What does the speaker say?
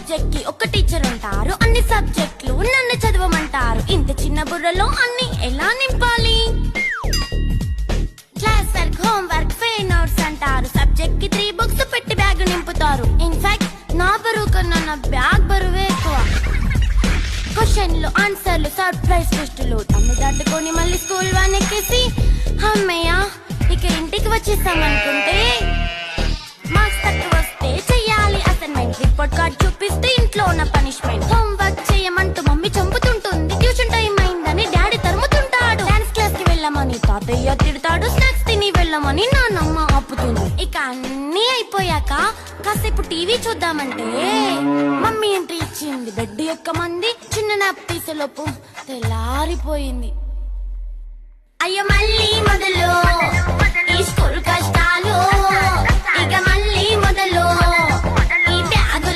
Subject కి ఒక teacher ఉంటారు, అన్ని సబ్జెక్టులు నన్ను చదవమంటారు. ఇంత చిన్న బుర్రలో అన్ని ఎలా నింపాలి? Class work, home work, fair notes అంటారు. సబ్జెక్ట్ కి 3 బుక్స్ పెట్టి బ్యాగ్ నింపుతారు. ఇన్ఫాక్ట్ నా బరువు కన్నా నా బ్యాగ్ బరువే ఎక్కువ. క్వశ్చన్లు, ఆన్సర్లు, సర్ప్రైజ్ టెస్టులు తమ్ము దాటుకొని మళ్ళీ స్కూల్ వాన్ ఎక్కేసి అమ్మయ్య ఇక ఇంటికి వచ్చేసామనుకుంటే మార్క్స్ తక్కువ వస్తే చెయ్యాలి అసైన్మెంట్. రిపోర్ట్ కార్డ్ చూపిస్తే ఇంట్లో ఉన్న పనిష్మెంట్. హోమ్ వర్క్ చేయమంటూ మమ్మీ చంపుతుంటుంది. ట్యూషన్ టైం అయిందని డాడీ తరుముతుంటాడు. డాన్స్ క్లాస్ కి వెళ్ళమని తాతయ్య తిడతాడు. స్నాక్స్ తిని వెళ్ళమని నాన్నమ్మ ఆపుతుంది. ఇక అన్నీ అయిపోయాక కాసేపు టీవీ చూద్దామంటే మమ్మీ ఎంట్రీ ఇచ్చింది. బెడ్ ఎక్కమంది. చిన్న నాప్ తీసేలోపు తెల్లారిపోయింది. అయ్యో మళ్ళీ మొదలు ఈ స్కూల్ కష్టం.